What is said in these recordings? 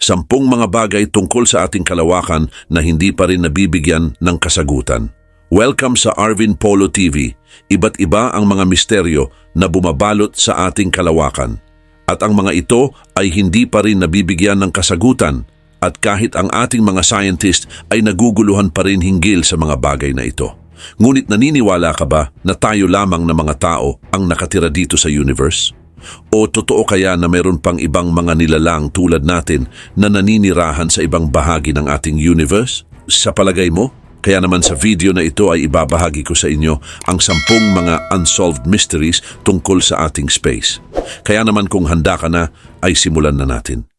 10 mga bagay tungkol sa ating kalawakan na hindi pa rin nabibigyan ng kasagutan. Welcome sa Arvin Polo TV. Iba't iba ang mga misteryo na bumabalot sa ating kalawakan. At ang mga ito ay hindi pa rin nabibigyan ng kasagutan. At kahit ang ating mga scientist ay naguguluhan pa rin hinggil sa mga bagay na ito. Ngunit naniniwala ka ba na tayo lamang na mga tao ang nakatira dito sa universe? O totoo kaya na mayroon pang ibang mga nilalang tulad natin na naninirahan sa ibang bahagi ng ating universe? Sa palagay mo? Kaya naman sa video na ito ay ibabahagi ko sa inyo ang 10 mga unsolved mysteries tungkol sa ating space. Kaya naman kung handa ka na, ay simulan na natin.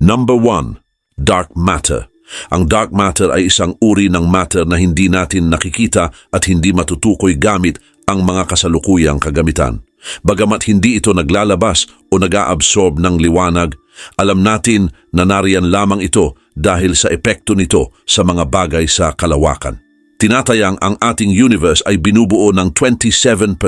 Number 1. Dark matter. Ang dark matter ay isang uri ng matter na hindi natin nakikita at hindi matutukoy gamit ang mga kasalukuyang kagamitan. Bagamat hindi ito naglalabas o nag-aabsorb ng liwanag, alam natin na nariyan lamang ito dahil sa epekto nito sa mga bagay sa kalawakan. Tinatayang ang ating universe ay binubuo ng 27%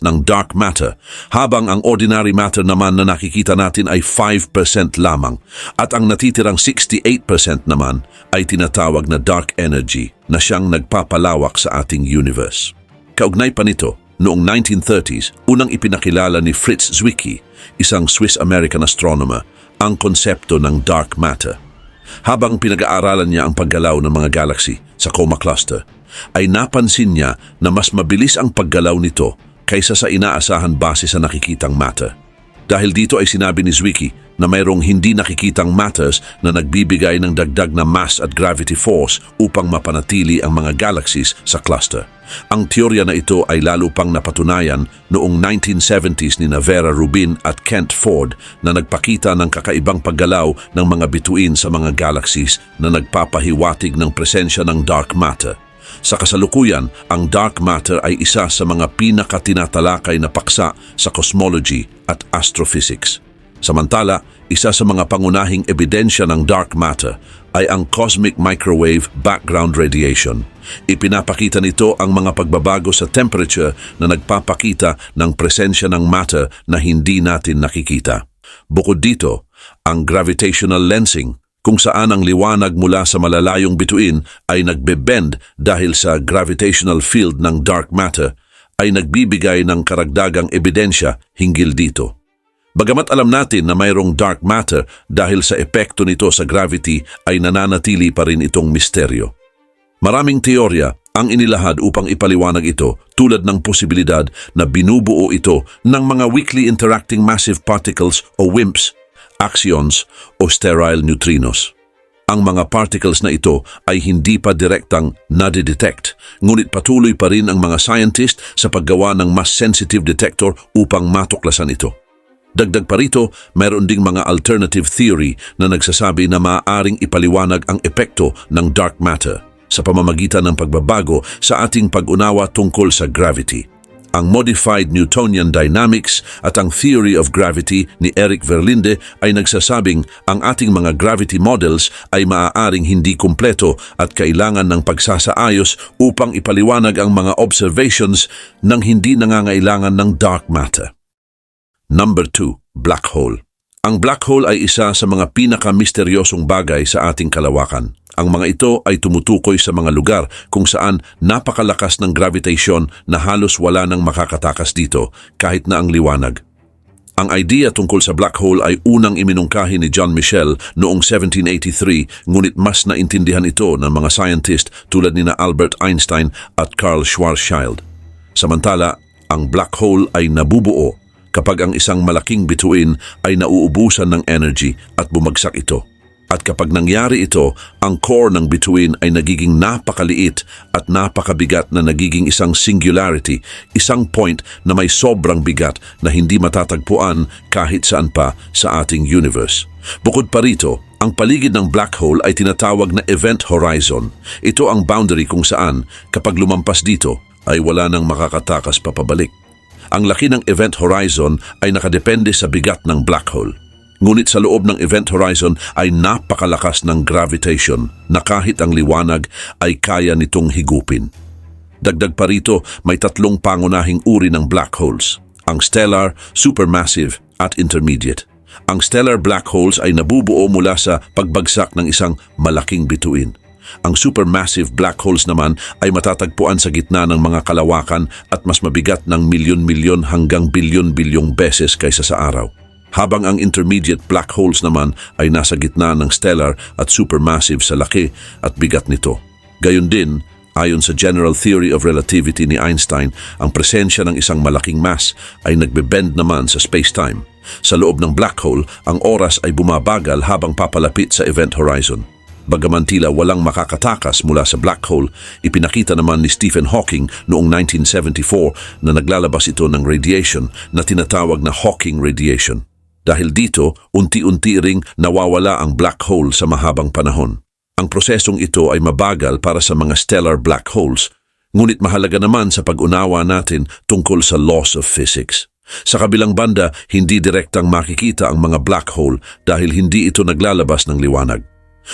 ng dark matter, habang ang ordinary matter naman na nakikita natin ay 5% lamang, at ang natitirang 68% naman ay tinatawag na dark energy na siyang nagpapalawak sa ating universe. Kaugnay pa nito, noong 1930s, unang ipinakilala ni Fritz Zwicky, isang Swiss-American astronomer, ang konsepto ng dark matter. Habang pinag-aaralan niya ang paggalaw ng mga galaxy sa Coma Cluster, ay napansin niya na mas mabilis ang paggalaw nito kaysa sa inaasahan base sa nakikitang matter. Dahil dito ay sinabi ni Zwicky na mayroong hindi nakikitang matters na nagbibigay ng dagdag na mass at gravity force upang mapanatili ang mga galaxies sa cluster. Ang teorya na ito ay lalo pang napatunayan noong 1970s ni Vera Rubin at Kent Ford na nagpakita ng kakaibang paggalaw ng mga bituin sa mga galaxies na nagpapahiwatig ng presensya ng dark matter. Sa kasalukuyan, ang dark matter ay isa sa mga pinakatinatalakay na paksa sa cosmology at astrophysics. Samantala, isa sa mga pangunahing ebidensya ng dark matter ay ang cosmic microwave background radiation. Ipinapakita nito ang mga pagbabago sa temperature na nagpapakita ng presensya ng matter na hindi natin nakikita. Bukod dito, ang gravitational lensing, kung saan ang liwanag mula sa malalayong bituin ay nagbe-bend dahil sa gravitational field ng dark matter, ay nagbibigay ng karagdagang ebidensya hinggil dito. Bagamat alam natin na mayroong dark matter dahil sa epekto nito sa gravity, ay nananatili pa rin itong misteryo. Maraming teorya ang inilahad upang ipaliwanag ito, tulad ng posibilidad na binubuo ito ng mga weakly interacting massive particles o WIMPs, axions o sterile neutrinos. Ang mga particles na ito ay hindi pa direktang nadidetect, ngunit patuloy pa rin ang mga scientist sa paggawa ng mas sensitive detector upang matuklasan ito. Dagdag pa rito, mayroon ding mga alternative theory na nagsasabi na maaaring ipaliwanag ang epekto ng dark matter sa pamamagitan ng pagbabago sa ating pag-unawa tungkol sa gravity. Ang modified Newtonian dynamics at ang theory of gravity ni Eric Verlinde ay nagsasabing ang ating mga gravity models ay maaaring hindi kumpleto at kailangan ng pagsasaayos upang ipaliwanag ang mga observations ng hindi nangangailangan ng dark matter. Number 2. Black hole. Ang black hole ay isa sa mga pinaka-misteryosong bagay sa ating kalawakan. Ang mga ito ay tumutukoy sa mga lugar kung saan napakalakas ng gravitation na halos wala nang makakatakas dito kahit na ang liwanag. Ang idea tungkol sa black hole ay unang iminungkahi ni John Michell noong 1783, ngunit mas naintindihan ito ng mga scientist tulad ni Albert Einstein at Carl Schwarzschild. Samantala, ang black hole ay nabubuo kapag ang isang malaking bituin ay nauubusan ng energy at bumagsak ito. At kapag nangyari ito, ang core ng bituin ay nagiging napakaliit at napakabigat na nagiging isang singularity, isang point na may sobrang bigat na hindi matatagpuan kahit saan pa sa ating universe. Bukod pa rito, ang paligid ng black hole ay tinatawag na event horizon. Ito ang boundary kung saan, kapag lumampas dito, ay wala nang makakatakas pa pabalik. Ang laki ng event horizon ay nakadepende sa bigat ng black hole. Ngunit sa loob ng event horizon ay napakalakas ng gravitation na kahit ang liwanag ay kaya nitong higupin. Dagdag pa rito, may 3 pangunahing uri ng black holes: ang stellar, supermassive at intermediate. Ang stellar black holes ay nabubuo mula sa pagbagsak ng isang malaking bituin. Ang supermassive black holes naman ay matatagpuan sa gitna ng mga kalawakan at mas mabigat ng milyon-milyon hanggang bilyon-bilyong beses kaysa sa araw. Habang ang intermediate black holes naman ay nasa gitna ng stellar at supermassive sa laki at bigat nito. Gayon din, ayon sa General Theory of Relativity ni Einstein, ang presensya ng isang malaking mass ay nagbe-bend naman sa space-time. Sa loob ng black hole, ang oras ay bumabagal habang papalapit sa event horizon. Bagaman tila walang makakatakas mula sa black hole, ipinakita naman ni Stephen Hawking noong 1974 na naglalabas ito ng radiation na tinatawag na Hawking radiation. Dahil dito, unti-unti ring nawawala ang black hole sa mahabang panahon. Ang prosesong ito ay mabagal para sa mga stellar black holes, ngunit mahalaga naman sa pag-unawa natin tungkol sa laws of physics. Sa kabilang banda, hindi direktang makikita ang mga black hole dahil hindi ito naglalabas ng liwanag.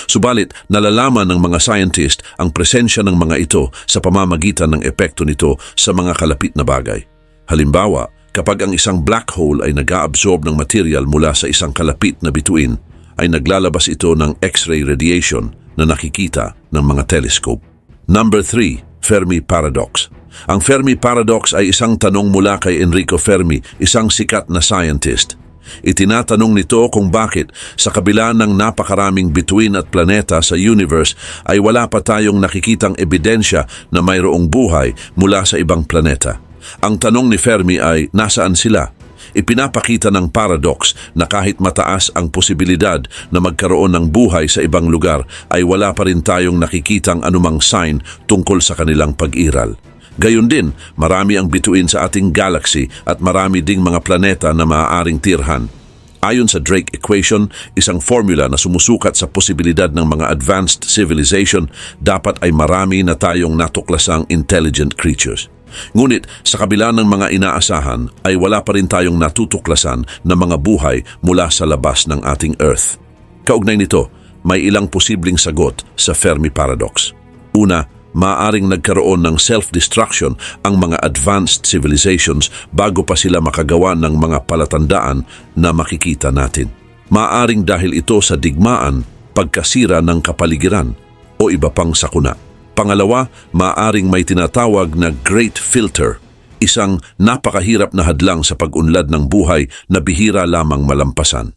Subalit, nalalaman ng mga scientist ang presensya ng mga ito sa pamamagitan ng epekto nito sa mga kalapit na bagay. Halimbawa, kapag ang isang black hole ay nag-aabsorb ng material mula sa isang kalapit na bituin, ay naglalabas ito ng X-ray radiation na nakikita ng mga telescope. Number 3, Fermi Paradox. Ang Fermi Paradox ay isang tanong mula kay Enrico Fermi, isang sikat na scientist. Itinatanong nito kung bakit sa kabila ng napakaraming bituin at planeta sa universe ay wala pa tayong nakikitang ebidensya na mayroong buhay mula sa ibang planeta. Ang tanong ni Fermi ay, nasaan sila? Ipinapakita ng paradox na kahit mataas ang posibilidad na magkaroon ng buhay sa ibang lugar ay wala pa rin tayong nakikitang anumang sign tungkol sa kanilang pag-iral. Gayon din, marami ang bituin sa ating galaxy at marami ding mga planeta na maaaring tirhan. Ayon sa Drake equation, isang formula na sumusukat sa posibilidad ng mga advanced civilization, dapat ay marami na tayong natuklasang intelligent creatures. Ngunit sa kabila ng mga inaasahan ay wala pa rin tayong natutuklasan na mga buhay mula sa labas ng ating Earth. Kaugnay nito, may ilang posibleng sagot sa Fermi Paradox. Una, maaaring nagkaroon ng self-destruction ang mga advanced civilizations bago pa sila makagawa ng mga palatandaan na makikita natin. Maaaring dahil ito sa digmaan, pagkasira ng kapaligiran o iba pang sakuna. Pangalawa, maaaring may tinatawag na Great Filter, isang napakahirap na hadlang sa pag-unlad ng buhay na bihira lamang malampasan.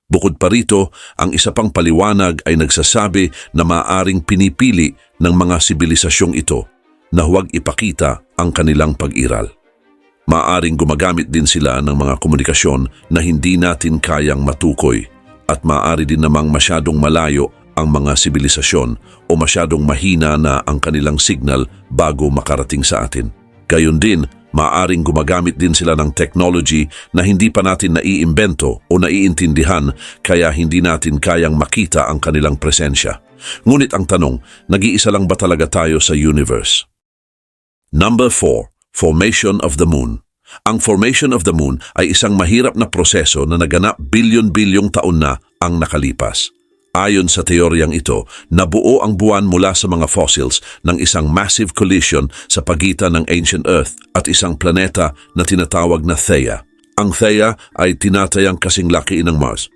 Bukod pa rito, ang isa pang paliwanag ay nagsasabi na maaaring pinipili ng mga sibilisasyong ito na huwag ipakita ang kanilang pag-iral. Maaaring gumagamit din sila ng mga komunikasyon na hindi natin kayang matukoy at maaari din namang masyadong malayo ang mga sibilisasyon o masyadong mahina na ang kanilang signal bago makarating sa atin. Gayon din, maaaring gumagamit din sila ng technology na hindi pa natin naiimbento o naiintindihan kaya hindi natin kayang makita ang kanilang presensya. Ngunit ang tanong, nag-iisa lang ba talaga tayo sa universe? Number 4, Formation of the Moon. Ang formation of the moon ay isang mahirap na proseso na naganap bilyon-bilyong taon na ang nakalipas. Ayon sa teoryang ito, nabuo ang buwan mula sa mga fossils ng isang massive collision sa pagitan ng ancient Earth at isang planeta na tinatawag na Theia. Ang Theia ay tinatayang kasing laki ng Mars.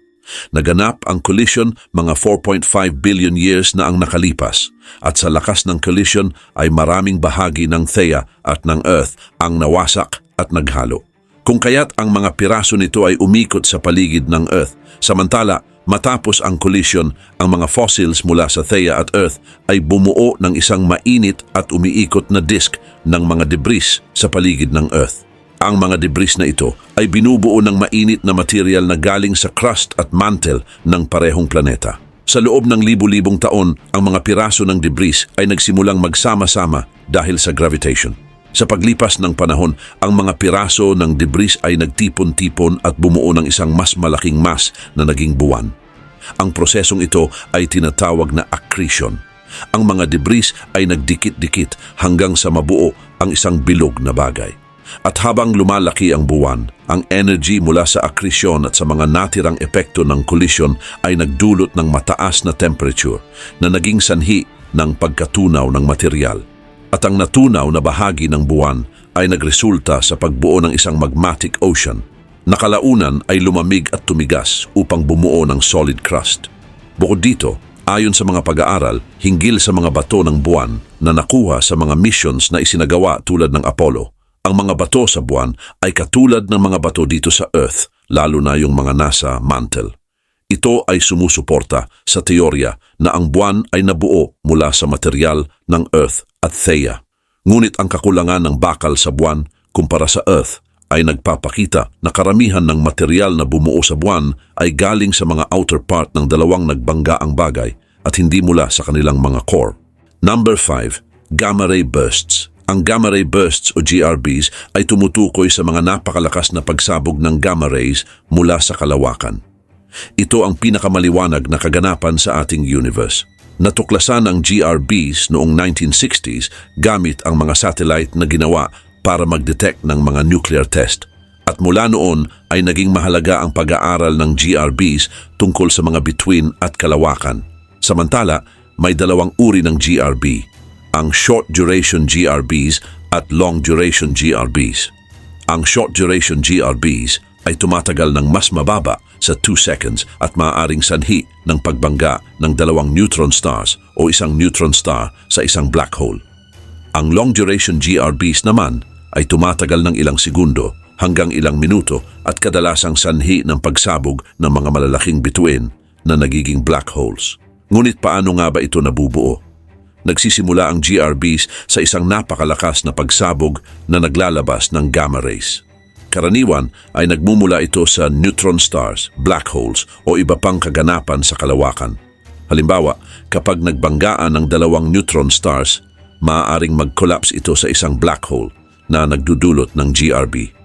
Naganap ang collision mga 4.5 billion years na ang nakalipas at sa lakas ng collision ay maraming bahagi ng Theia at ng Earth ang nawasak at naghalo. Kung kaya't ang mga piraso nito ay umikot sa paligid ng Earth, samantala matapos ang collision, ang mga fossils mula sa Theia at Earth ay bumuo ng isang mainit at umiikot na disk ng mga debris sa paligid ng Earth. Ang mga debris na ito ay binubuo ng mainit na material na galing sa crust at mantle ng parehong planeta. Sa loob ng libu-libong taon, ang mga piraso ng debris ay nagsimulang magsama-sama dahil sa gravitation. Sa paglipas ng panahon, ang mga piraso ng debris ay nagtipon-tipon at bumuo ng isang mas malaking mass na naging buwan. Ang prosesong ito ay tinatawag na accretion. Ang mga debris ay nagdikit-dikit hanggang sa mabuo ang isang bilog na bagay. At habang lumalaki ang buwan, ang energy mula sa accretion at sa mga natirang epekto ng collision ay nagdulot ng mataas na temperature na naging sanhi ng pagkatunaw ng material. At ang natunaw na bahagi ng buwan ay nagresulta sa pagbuo ng isang magmatic ocean. Nakalaunan ay lumamig at tumigas upang bumuo ng solid crust. Bukod dito, ayon sa mga pag-aaral, hinggil sa mga bato ng buwan na nakuha sa mga missions na isinagawa tulad ng Apollo, ang mga bato sa buwan ay katulad ng mga bato dito sa Earth, lalo na yung mga nasa mantle. Ito ay sumusuporta sa teorya na ang buwan ay nabuo mula sa material ng Earth at Theia. Ngunit ang kakulangan ng bakal sa buwan kumpara sa Earth ay nagpapakita na karamihan ng material na bumuo sa buwan ay galing sa mga outer part ng dalawang nagbanggaang bagay at hindi mula sa kanilang mga core. Number 5. Gamma ray bursts. Ang gamma ray bursts o GRBs ay tumutukoy sa mga napakalakas na pagsabog ng gamma rays mula sa kalawakan. Ito ang pinakamaliwanag na kaganapan sa ating universe. Natuklasan ang GRBs noong 1960s gamit ang mga satellite na ginawa para mag-detect ng mga nuclear test. At mula noon ay naging mahalaga ang pag-aaral ng GRBs tungkol sa mga bituin at kalawakan. Samantala, may dalawang uri ng GRB, ang short duration GRBs at long duration GRBs. Ang short duration GRBs ay tumatagal ng mas mababa sa 2 seconds at maaaring sanhi ng pagbangga ng dalawang neutron stars o isang neutron star sa isang black hole. Ang long duration GRBs naman ay tumatagal ng ilang segundo hanggang ilang minuto at kadalasang sanhi ng pagsabog ng mga malalaking bituin na nagiging black holes. Ngunit paano nga ba ito nabubuo? Nagsisimula ang GRBs sa isang napakalakas na pagsabog na naglalabas ng gamma rays. Karaniwan ay nagmumula ito sa neutron stars, black holes o iba pang kaganapan sa kalawakan. Halimbawa, kapag nagbanggaan ng dalawang neutron stars, maaaring mag-collapse ito sa isang black hole na nagdudulot ng GRB.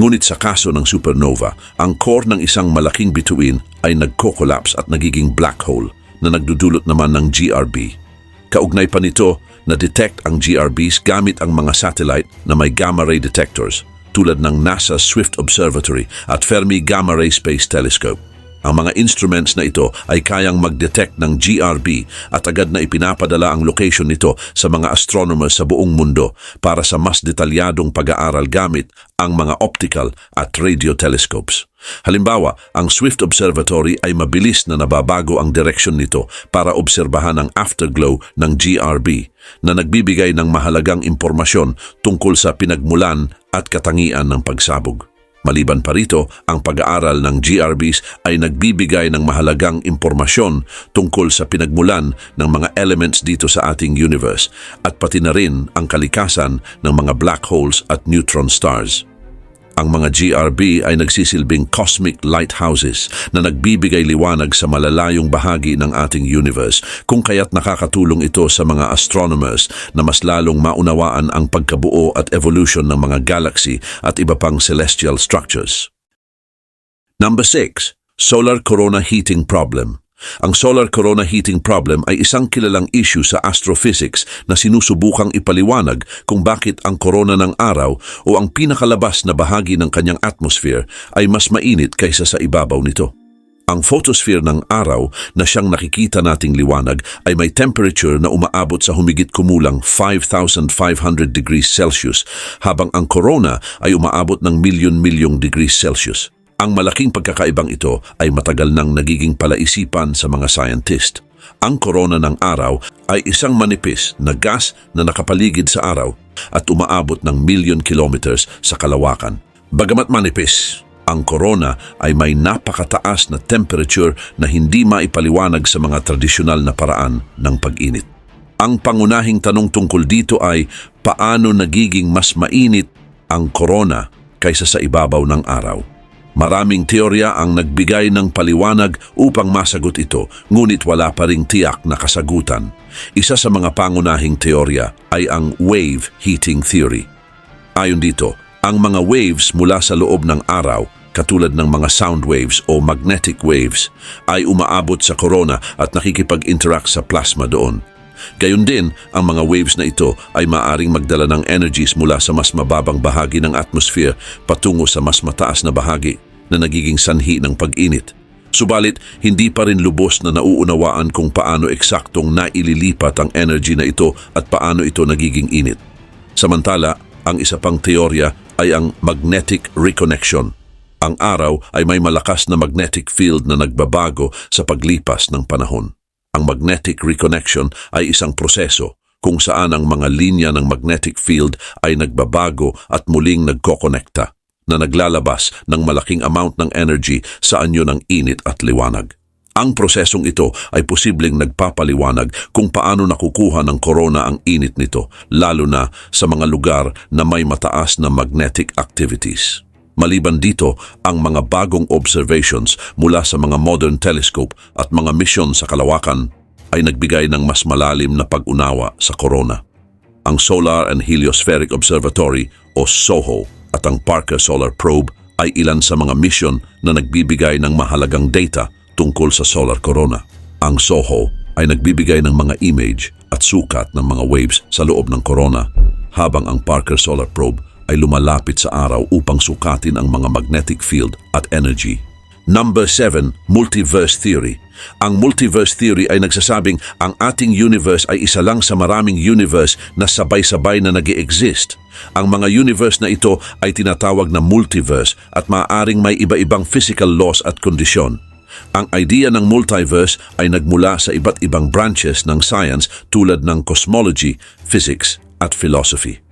Ngunit sa kaso ng supernova, ang core ng isang malaking bituin ay nagko-collapse at nagiging black hole na nagdudulot naman ng GRB. Kaugnay pa nito, na-detect ang GRBs gamit ang mga satellite na may gamma ray detectors tulad ng NASA Swift Observatory at Fermi Gamma Ray Space Telescope. Ang mga instruments na ito ay kayang mag-detect ng GRB at agad na ipinapadala ang location nito sa mga astronomers sa buong mundo para sa mas detalyadong pag-aaral gamit ang mga optical at radio telescopes. Halimbawa, ang Swift Observatory ay mabilis na nababago ang direksyon nito para obserbahan ang afterglow ng GRB na nagbibigay ng mahalagang impormasyon tungkol sa pinagmulan at katangian ng pagsabog. Maliban pa rito, ang pag-aaral ng GRBs ay nagbibigay ng mahalagang impormasyon tungkol sa pinagmulan ng mga elements dito sa ating universe at pati na rin ang kalikasan ng mga black holes at neutron stars. Ang mga GRB ay nagsisilbing cosmic lighthouses na nagbibigay liwanag sa malalayong bahagi ng ating universe, kung kaya't nakakatulong ito sa mga astronomers na mas lalong maunawaan ang pagkabuo at evolution ng mga galaxy at iba pang celestial structures. Number 6. Solar corona heating problem. Ang solar corona heating problem ay isang kilalang issue sa astrophysics na sinusubukang ipaliwanag kung bakit ang korona ng araw o ang pinakalabas na bahagi ng kanyang atmosphere ay mas mainit kaysa sa ibabaw nito. Ang photosphere ng araw na siyang nakikita nating liwanag ay may temperature na umaabot sa humigit kumulang 5,500 degrees Celsius habang ang corona ay umaabot ng milyon-milyong degrees Celsius. Ang malaking pagkakaibang ito ay matagal nang nagiging palaisipan sa mga scientist. Ang korona ng araw ay isang manipis na gas na nakapaligid sa araw at umaabot ng milyon kilometers sa kalawakan. Bagamat manipis, ang korona ay may napakataas na temperature na hindi maipaliwanag sa mga tradisyonal na paraan ng pag-init. Ang pangunahing tanong tungkol dito ay paano nagiging mas mainit ang korona kaysa sa ibabaw ng araw. Maraming teorya ang nagbigay ng paliwanag upang masagot ito, ngunit wala pa ring tiyak na kasagutan. Isa sa mga pangunahing teorya ay ang wave heating theory. Ayon dito, ang mga waves mula sa loob ng araw, katulad ng mga sound waves o magnetic waves, ay umaabot sa korona at nakikipag-interact sa plasma doon. Gayon din, ang mga waves na ito ay maaaring magdala ng energies mula sa mas mababang bahagi ng atmosphere patungo sa mas mataas na bahagi na nagiging sanhi ng pag-init. Subalit, hindi pa rin lubos na nauunawaan kung paano eksaktong naililipat ang energy na ito at paano ito nagiging init. Samantala, ang isa pang teorya ay ang magnetic reconnection. Ang araw ay may malakas na magnetic field na nagbabago sa paglipas ng panahon. Ang magnetic reconnection ay isang proseso kung saan ang mga linya ng magnetic field ay nagbabago at muling nagkokonekta na naglalabas ng malaking amount ng energy sa anyo ng init at liwanag. Ang prosesong ito ay posibleng nagpapaliwanag kung paano nakukuha ng corona ang init nito, lalo na sa mga lugar na may mataas na magnetic activities. Maliban dito, ang mga bagong observations mula sa mga modern telescope at mga misyon sa kalawakan ay nagbigay ng mas malalim na pag-unawa sa corona. Ang Solar and Heliospheric Observatory o SOHO at ang Parker Solar Probe ay ilan sa mga misyon na nagbibigay ng mahalagang data tungkol sa solar corona. Ang SOHO ay nagbibigay ng mga image at sukat ng mga waves sa loob ng corona, habang ang Parker Solar Probe ay lumalapit sa araw upang sukatin ang mga magnetic field at energy. Number 7, Multiverse Theory. Ang multiverse theory ay nagsasabing ang ating universe ay isa lang sa maraming universe na sabay-sabay na nag-i-exist. Ang mga universe na ito ay tinatawag na multiverse at maaaring may iba-ibang physical laws at kondisyon. Ang idea ng multiverse ay nagmula sa iba't ibang branches ng science tulad ng cosmology, physics at philosophy.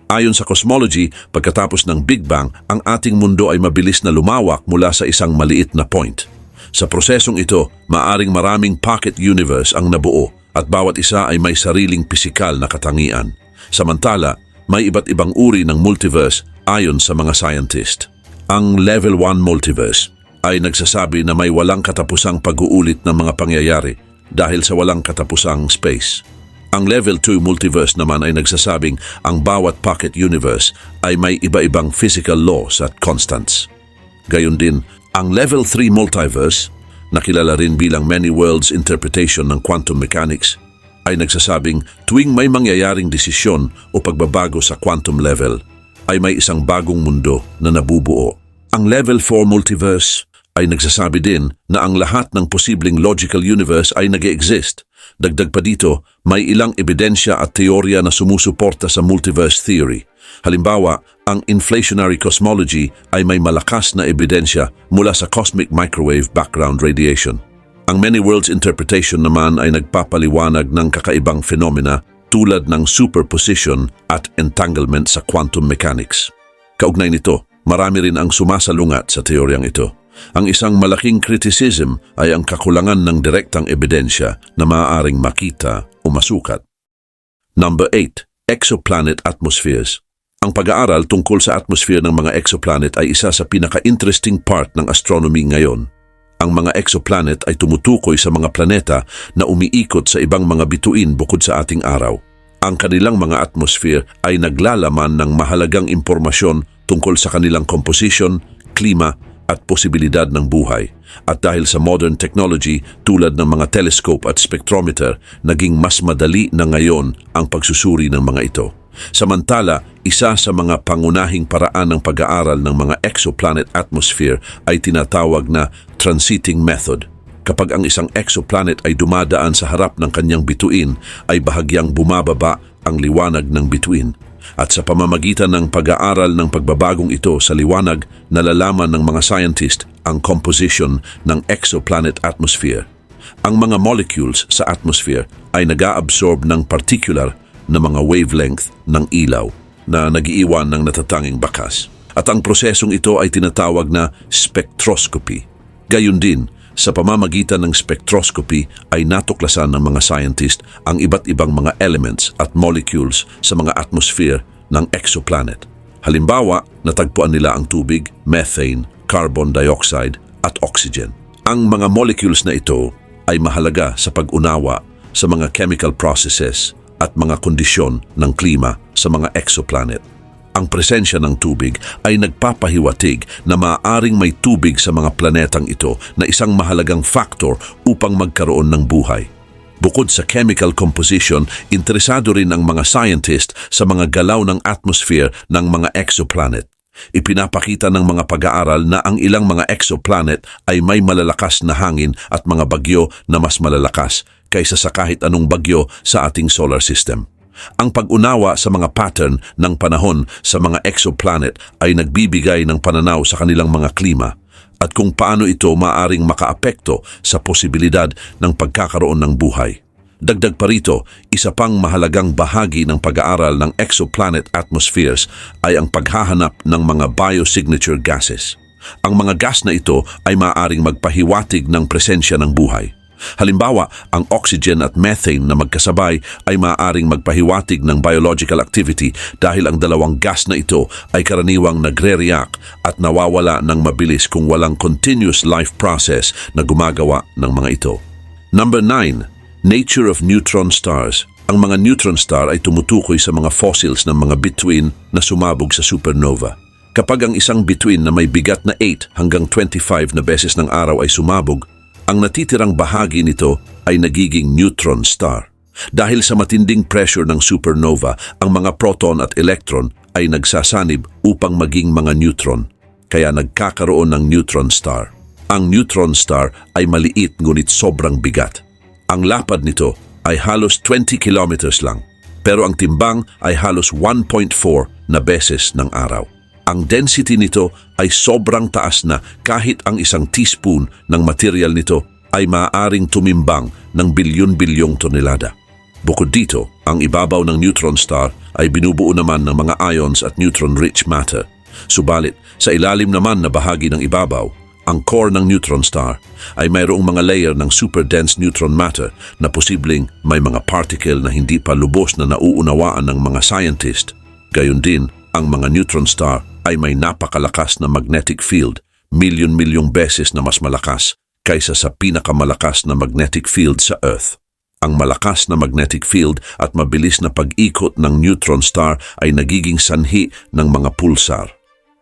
Ayon sa cosmology, pagkatapos ng Big Bang, ang ating mundo ay mabilis na lumawak mula sa isang maliit na point. Sa prosesong ito, maaring maraming pocket universe ang nabuo at bawat isa ay may sariling pisikal na katangian. Samantala, may iba't ibang uri ng multiverse ayon sa mga scientist. Ang Level 1 Multiverse ay nagsasabi na may walang katapusang pag-uulit ng mga pangyayari dahil sa walang katapusang space. Ang Level 2 Multiverse naman ay nagsasabing ang bawat pocket universe ay may iba-ibang physical laws at constants. Gayon din, ang Level 3 Multiverse, na kilala rin bilang Many Worlds Interpretation ng Quantum Mechanics, ay nagsasabing tuwing may mangyayaring desisyon o pagbabago sa quantum level, ay may isang bagong mundo na nabubuo. Ang Level 4 Multiverse ay nagsasabi din na ang lahat ng posibleng logical universe ay nag-e-exist. Dagdag pa dito, may ilang ebidensya at teorya na sumusuporta sa multiverse theory. Halimbawa, ang inflationary cosmology ay may malakas na ebidensya mula sa cosmic microwave background radiation. Ang many worlds interpretation naman ay nagpapaliwanag ng kakaibang phenomena tulad ng superposition at entanglement sa quantum mechanics. Kaugnay nito, marami rin ang sumasalungat sa teoryang ito. Ang isang malaking criticism ay ang kakulangan ng direktang ebidensya na maaaring makita o masukat. Number 8. Exoplanet Atmospheres. Ang pag-aaral tungkol sa atmosphere ng mga exoplanet ay isa sa pinaka-interesting part ng astronomy ngayon. Ang mga exoplanet ay tumutukoy sa mga planeta na umiikot sa ibang mga bituin bukod sa ating araw. Ang kanilang mga atmosphere ay naglalaman ng mahalagang impormasyon tungkol sa kanilang composition, klima, at posibilidad ng buhay. At dahil sa modern technology tulad ng mga telescope at spectrometer, naging mas madali na ngayon ang pagsusuri ng mga ito. Samantala, isa sa mga pangunahing paraan ng pag-aaral ng mga exoplanet atmosphere ay tinatawag na transiting method. Kapag ang isang exoplanet ay dumadaan sa harap ng kanyang bituin, ay bahagyang bumababa ang liwanag ng bituin. At sa pamamagitan ng pag-aaral ng pagbabagong ito sa liwanag, nalalaman ng mga scientist ang composition ng exoplanet atmosphere. Ang mga molecules sa atmosphere ay nag-aabsorb ng particular na mga wavelength ng ilaw na nagiiwan ng natatanging bakas. At ang prosesong ito ay tinatawag na spectroscopy. Gayun din, sa pamamagitan ng spectroscopy ay natuklasan ng mga scientist ang iba't ibang mga elements at molecules sa mga atmosphere ng exoplanet. Halimbawa, natagpuan nila ang tubig, methane, carbon dioxide at oxygen. Ang mga molecules na ito ay mahalaga sa pag-unawa sa mga chemical processes at mga kondisyon ng klima sa mga exoplanet. Ang presensya ng tubig ay nagpapahiwatig na maaaring may tubig sa mga planetang ito na isang mahalagang factor upang magkaroon ng buhay. Bukod sa chemical composition, interesado rin ang mga scientist sa mga galaw ng atmosphere ng mga exoplanet. Ipinapakita ng mga pag-aaral na ang ilang mga exoplanet ay may malalakas na hangin at mga bagyo na mas malalakas kaysa sa kahit anong bagyo sa ating solar system. Ang pag-unawa sa mga pattern ng panahon sa mga exoplanet ay nagbibigay ng pananaw sa kanilang mga klima at kung paano ito maaring makaapekto sa posibilidad ng pagkakaroon ng buhay. Dagdag pa rito, isa pang mahalagang bahagi ng pag-aaral ng exoplanet atmospheres ay ang paghahanap ng mga biosignature gases. Ang mga gas na ito ay maaaring magpahiwatig ng presensya ng buhay. Halimbawa, ang oxygen at methane na magkasabay ay maaaring magpahiwatig ng biological activity dahil ang dalawang gas na ito ay karaniwang nagre-react at nawawala ng mabilis kung walang continuous life process na gumagawa ng mga ito. Number 9. Nature of neutron stars. Ang mga neutron star ay tumutukoy sa mga fossils ng mga bituin na sumabog sa supernova. Kapag ang isang bituin na may bigat na 8 hanggang 25 na beses ng araw ay sumabog, ang natitirang bahagi nito ay nagiging neutron star. Dahil sa matinding pressure ng supernova, ang mga proton at electron ay nagsasanib upang maging mga neutron, kaya nagkakaroon ng neutron star. Ang neutron star ay maliit ngunit sobrang bigat. Ang lapad nito ay halos 20 kilometers lang, pero ang timbang ay halos 1.4 na beses ng araw. Ang density nito ay sobrang taas na kahit ang isang teaspoon ng material nito ay maaaring tumimbang ng bilyon-bilyong tonelada. Bukod dito, ang ibabaw ng neutron star ay binubuo naman ng mga ions at neutron-rich matter. Subalit, sa ilalim naman na bahagi ng ibabaw, ang core ng neutron star ay mayroong mga layer ng super-dense neutron matter na posibleng may mga particle na hindi pa lubos na nauunawaan ng mga scientist. Gayon din, ang mga neutron star ay may napakalakas na magnetic field, milyon-milyong beses na mas malakas kaysa sa pinakamalakas na magnetic field sa Earth. Ang malakas na magnetic field at mabilis na pag-ikot ng neutron star ay nagiging sanhi ng mga pulsar.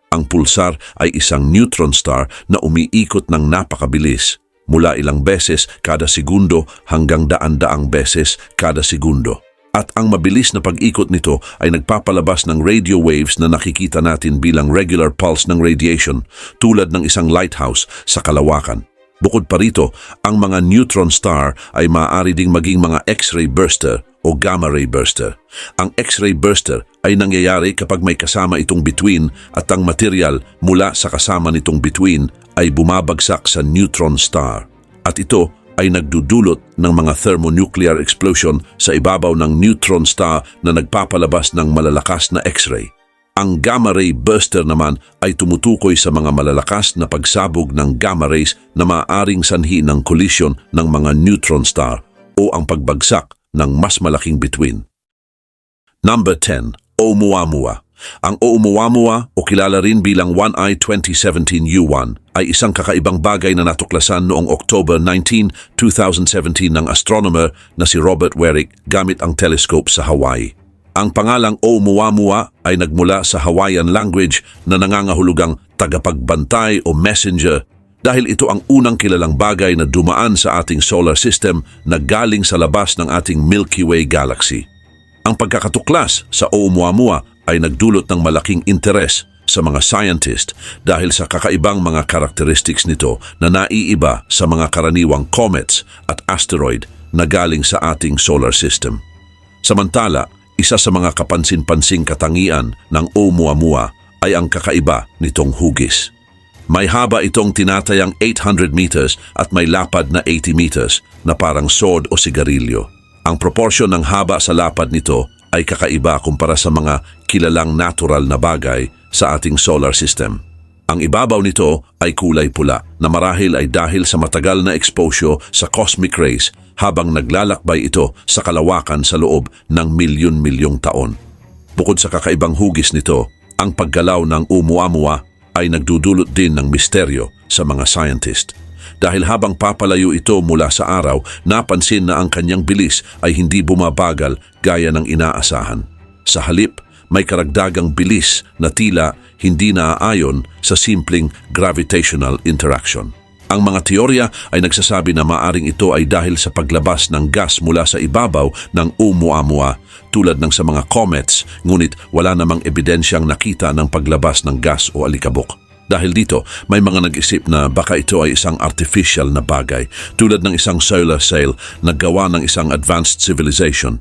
Ang pulsar ay isang neutron star na umiikot ng napakabilis, mula ilang beses kada segundo hanggang daan-daang beses kada segundo. At ang mabilis na pag-ikot nito ay nagpapalabas ng radio waves na nakikita natin bilang regular pulse ng radiation tulad ng isang lighthouse sa kalawakan. Bukod pa rito, ang mga neutron star ay maaari ding maging mga X-ray burster o gamma ray burster. Ang X-ray burster ay nangyayari kapag may kasama itong bituin at ang material mula sa kasama nitong bituin ay bumabagsak sa neutron star. At ito ay nagdudulot ng mga thermonuclear explosion sa ibabaw ng neutron star na nagpapalabas ng malalakas na X-ray. Ang gamma ray burster naman ay tumutukoy sa mga malalakas na pagsabog ng gamma rays na maaaring sanhi ng collision ng mga neutron star o ang pagbagsak ng mas malaking bituin. Number 10. Oumuamua. Ang Oumuamua o kilala rin bilang 1I 2017 U1 ay isang kakaibang bagay na natuklasan noong October 19, 2017 ng astronomer na si Robert Werik gamit ang telescope sa Hawaii. Ang pangalang Oumuamua ay nagmula sa Hawaiian language na nangangahulugang tagapagbantay o messenger dahil ito ang unang kilalang bagay na dumaan sa ating solar system na galing sa labas ng ating Milky Way galaxy. Ang pagkakatuklas sa Oumuamua ay nagdulot ng malaking interes sa mga scientist dahil sa kakaibang mga characteristics nito na naiiba sa mga karaniwang comets at asteroid na galing sa ating solar system. Samantala, isa sa mga kapansin-pansing katangian ng Oumuamua ay ang kakaiba nitong hugis. May haba itong tinatayang 800 meters at may lapad na 80 meters na parang sword o sigarilyo. Ang proporsyon ng haba sa lapad nito ay kakaiba kumpara sa mga kilalang natural na bagay sa ating solar system. Ang ibabaw nito ay kulay pula na marahil ay dahil sa matagal na exposure sa cosmic rays habang naglalakbay ito sa kalawakan sa loob ng milyon-milyong taon. Bukod sa kakaibang hugis nito, ang paggalaw ng Oumuamua ay nagdudulot din ng misteryo sa mga scientist. Dahil habang papalayo ito mula sa araw, napansin na ang kanyang bilis ay hindi bumabagal gaya ng inaasahan. Sa halip, may karagdagang bilis na tila hindi naaayon sa simpleng gravitational interaction. Ang mga teorya ay nagsasabi na maaring ito ay dahil sa paglabas ng gas mula sa ibabaw ng Oumuamua tulad ng sa mga comets, ngunit wala namang ebidensyang nakita ng paglabas ng gas o alikabok. Dahil dito, may mga nag-isip na baka ito ay isang artificial na bagay tulad ng isang solar sail na gawa ng isang advanced civilization.